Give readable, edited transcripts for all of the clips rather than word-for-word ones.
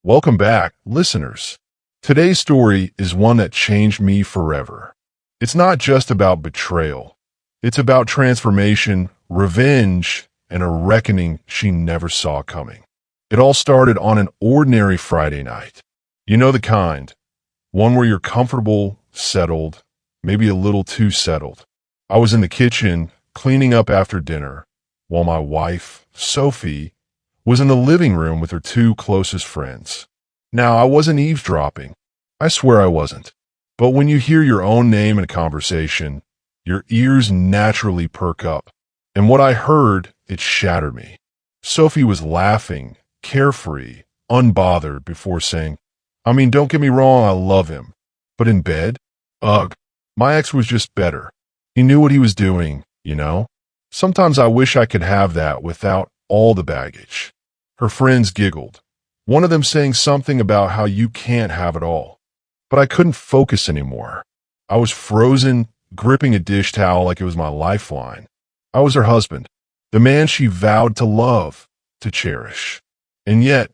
Welcome back, listeners. Today's story is one that changed me forever. It's not just about betrayal. It's about transformation, revenge, and a reckoning she never saw coming. It all started on an ordinary Friday night. You know the kind. One where you're comfortable, settled, maybe a little too settled. I was in the kitchen, cleaning up after dinner, while my wife, Sophie, was in the living room with her two closest friends. Now, I wasn't eavesdropping. I swear I wasn't. But when you hear your own name in a conversation, your ears naturally perk up. And what I heard, it shattered me. Sophie was laughing, carefree, unbothered before saying, don't get me wrong, I love him. But in bed? Ugh. My ex was just better. He knew what he was doing, you know? Sometimes I wish I could have that without all the baggage. Her friends giggled, one of them saying something about how you can't have it all. But I couldn't focus anymore. I was frozen, gripping a dish towel like it was my lifeline. I was her husband, the man she vowed to love, to cherish. And yet,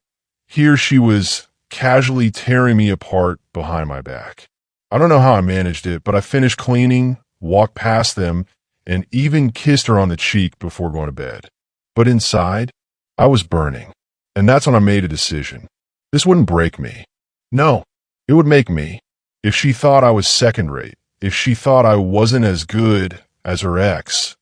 here she was casually tearing me apart behind my back. I don't know how I managed it, but I finished cleaning, walked past them, and even kissed her on the cheek before going to bed. But inside, I was burning. And that's when I made a decision. This wouldn't break me. No, it would make me. If she thought I was second-rate, if she thought I wasn't as good as her ex,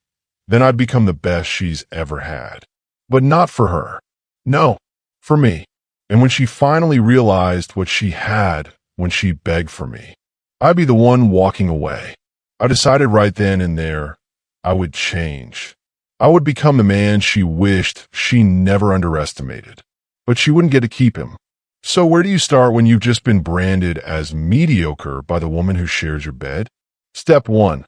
then I'd become the best she's ever had. But not for her. No, for me. And when she finally realized what she had when she begged for me, I'd be the one walking away. I decided right then and there I would change. I would become the man she wished she never underestimated. But she wouldn't get to keep him. So where do you start when you've just been branded as mediocre by the woman who shares your bed? Step 1.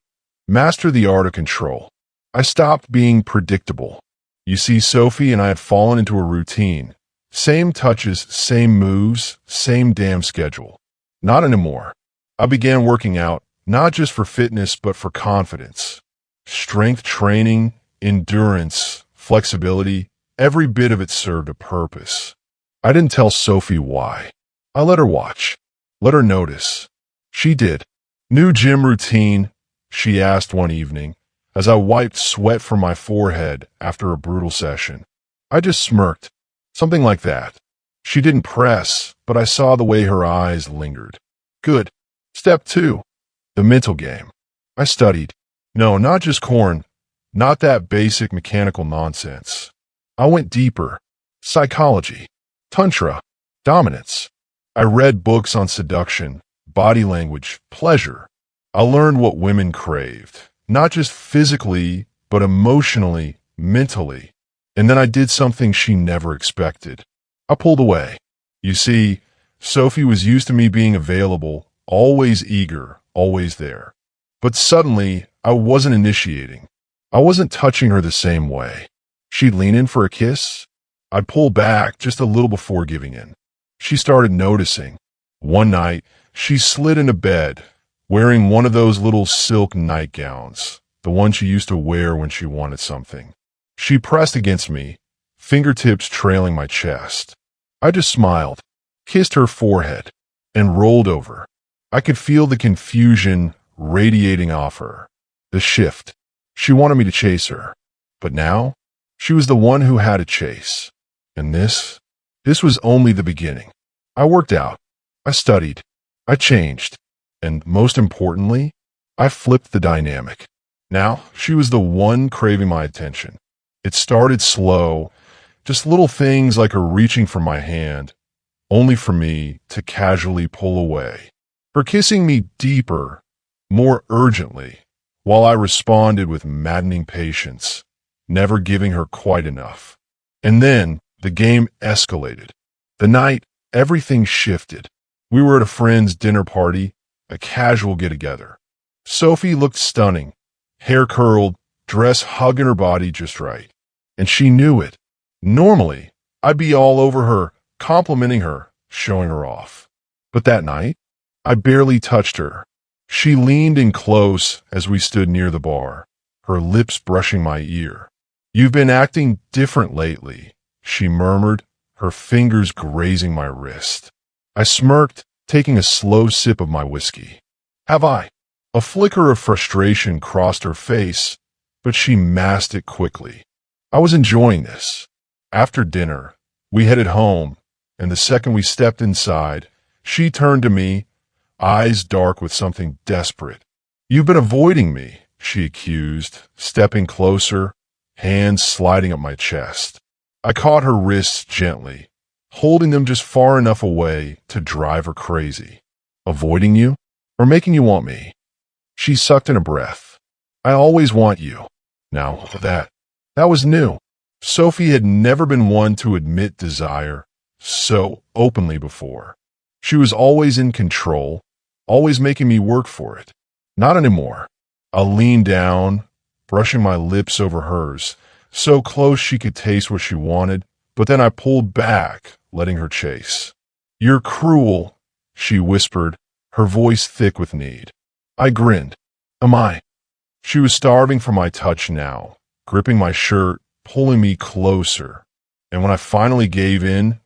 Master the art of control. I stopped being predictable. You see, Sophie and I had fallen into a routine. Same touches, same moves, same damn schedule. Not anymore. I began working out, not just for fitness, but for confidence. Strength training, endurance, flexibility, every bit of it served a purpose. I didn't tell Sophie why. I let her watch. Let her notice. She did. New gym routine, she asked one evening, as I wiped sweat from my forehead after a brutal session. I just smirked. Something like that. She didn't press, but I saw the way her eyes lingered. Good. Step 2. The mental game. I studied. No, not just corn. Not that basic mechanical nonsense. I went deeper. Psychology. Tantra. Dominance. I read books on seduction, body language, pleasure. I learned what women craved. Not just physically, but emotionally, mentally. And then I did something she never expected. I pulled away. You see, Sophie was used to me being available, always eager, always there. But suddenly, I wasn't initiating. I wasn't touching her the same way. She'd lean in for a kiss. I'd pull back just a little before giving in. She started noticing. One night, she slid into bed, wearing one of those little silk nightgowns, the one she used to wear when she wanted something. She pressed against me, fingertips trailing my chest. I just smiled, kissed her forehead, and rolled over. I could feel the confusion radiating off her. The shift. She wanted me to chase her. But now, she was the one who had to chase. And this was only the beginning. I worked out. I studied. I changed. And most importantly, I flipped the dynamic. Now, she was the one craving my attention. It started slow, just little things like her reaching for my hand, only for me to casually pull away. Her kissing me deeper, more urgently, while I responded with maddening patience, never giving her quite enough. And then the game escalated. The night, everything shifted. We were at a friend's dinner party, a casual get-together. Sophie looked stunning, hair curled, dress hugging her body just right. And she knew it. Normally, I'd be all over her, complimenting her, showing her off. But that night, I barely touched her. She leaned in close as we stood near the bar, her lips brushing my ear. "You've been acting different lately," she murmured, her fingers grazing my wrist. I smirked, taking a slow sip of my whiskey. Have I? A flicker of frustration crossed her face, but she masked it quickly. I was enjoying this. After dinner, we headed home, and the second we stepped inside, she turned to me, eyes dark with something desperate. You've been avoiding me, she accused, stepping closer, hands sliding up my chest. I caught her wrists gently, holding them just far enough away to drive her crazy. Avoiding you? Or making you want me? She sucked in a breath. I always want you. Now, that was new. Sophie had never been one to admit desire so openly before. She was always in control, always making me work for it. Not anymore. I leaned down, brushing my lips over hers, so close she could taste what she wanted, but then I pulled back, letting her chase. You're cruel, she whispered, her voice thick with need. I grinned. Am I? She was starving for my touch now, gripping my shirt, pulling me closer. And when I finally gave in,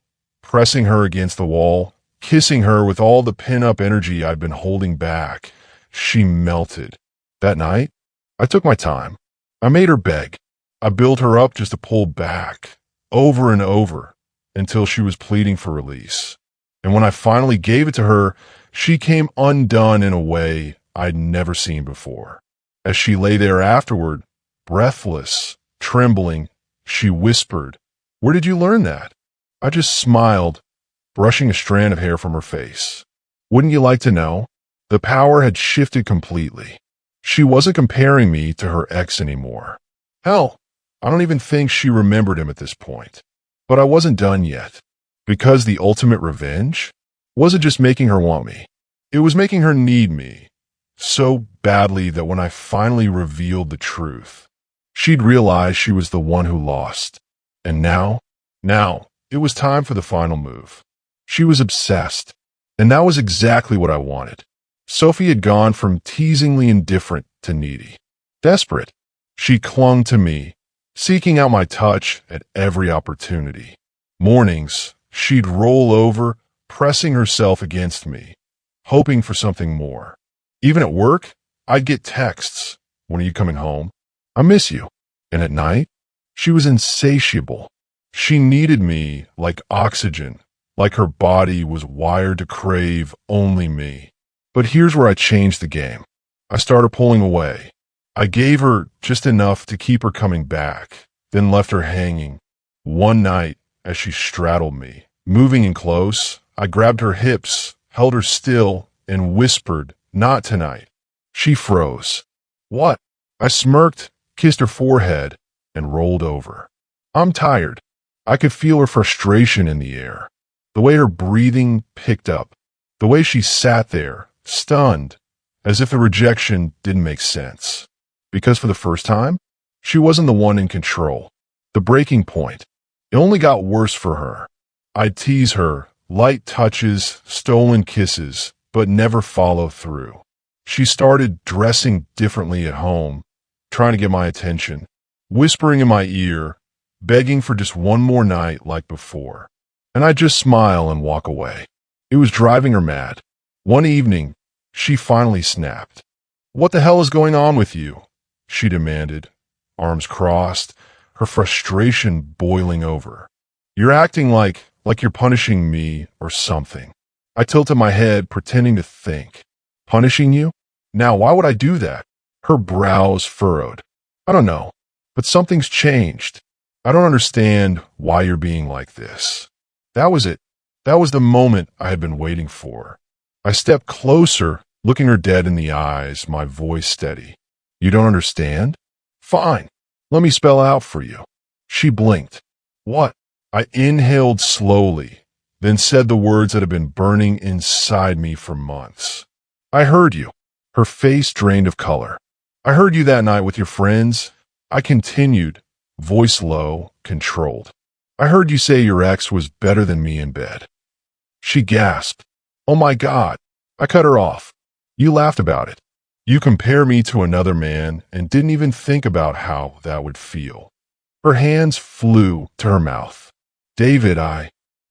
pressing her against the wall, kissing her with all the pin-up energy I'd been holding back, she melted. That night, I took my time. I made her beg. I built her up just to pull back, over and over, until she was pleading for release. And when I finally gave it to her, she came undone in a way I'd never seen before. As she lay there afterward, breathless, trembling, she whispered, "Where did you learn that?" I just smiled, brushing a strand of hair from her face. Wouldn't you like to know? The power had shifted completely. She wasn't comparing me to her ex anymore. Hell, I don't even think she remembered him at this point. But I wasn't done yet. Because the ultimate revenge wasn't just making her want me. It was making her need me so badly that when I finally revealed the truth, she'd realize she was the one who lost. And now, it was time for the final move. She was obsessed, and that was exactly what I wanted. Sophie had gone from teasingly indifferent to needy. Desperate, she clung to me, seeking out my touch at every opportunity. Mornings, she'd roll over, pressing herself against me, hoping for something more. Even at work, I'd get texts. When are you coming home? I miss you. And at night, she was insatiable. She needed me like oxygen, like her body was wired to crave only me. But here's where I changed the game. I started pulling away. I gave her just enough to keep her coming back, then left her hanging. One night, as she straddled me, moving in close, I grabbed her hips, held her still, and whispered, "Not tonight." She froze. What? I smirked, kissed her forehead, and rolled over. I'm tired. I could feel her frustration in the air. The way her breathing picked up. The way she sat there, stunned, as if the rejection didn't make sense. Because for the first time, she wasn't the one in control. The breaking point. It only got worse for her. I'd tease her, light touches, stolen kisses, but never follow through. She started dressing differently at home, trying to get my attention, whispering in my ear, begging for just one more night like before. And I'd just smile and walk away. It was driving her mad. One evening, she finally snapped. "What the hell is going on with you?" she demanded, arms crossed, her frustration boiling over. "You're acting like you're punishing me or something." I tilted my head, pretending to think. Punishing you? Now, why would I do that? Her brows furrowed. I don't know, but something's changed. I don't understand why you're being like this. That was it. That was the moment I had been waiting for. I stepped closer, looking her dead in the eyes, my voice steady. You don't understand? Fine. Let me spell out for you. She blinked. What? I inhaled slowly, then said the words that had been burning inside me for months. I heard you. Her face drained of color. I heard you that night with your friends. I continued, voice low, controlled. I heard you say your ex was better than me in bed. She gasped. Oh my God. I cut her off. You laughed about it. You compare me to another man and didn't even think about how that would feel. Her hands flew to her mouth. David, I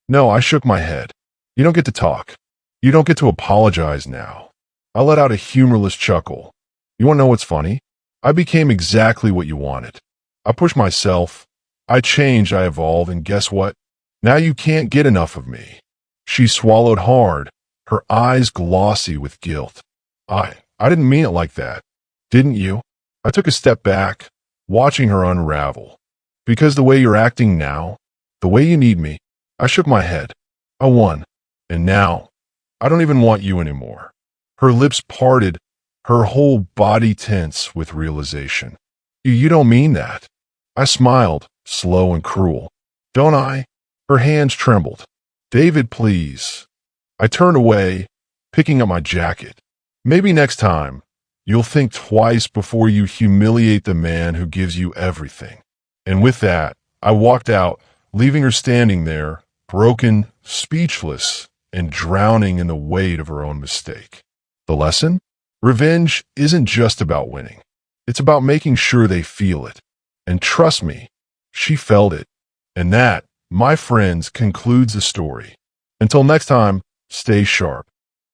No, I shook my head. You don't get to talk. You don't get to apologize now. I let out a humorless chuckle. You want to know what's funny? I became exactly what you wanted. I pushed myself. I changed, I evolved, and guess what? Now you can't get enough of me. She swallowed hard, her eyes glossy with guilt. I didn't mean it like that. Didn't you? I took a step back, watching her unravel. Because the way you're acting now, the way you need me, I shook my head. I won. And now, I don't even want you anymore. Her lips parted, her whole body tense with realization. You don't mean that. I smiled, slow and cruel. Don't I? Her hands trembled. David, please. I turned away, picking up my jacket. Maybe next time, you'll think twice before you humiliate the man who gives you everything. And with that, I walked out, leaving her standing there, broken, speechless, and drowning in the weight of her own mistake. The lesson? Revenge isn't just about winning. It's about making sure they feel it. And trust me, she felt it. And that, my friends, concludes the story. Until next time, stay sharp.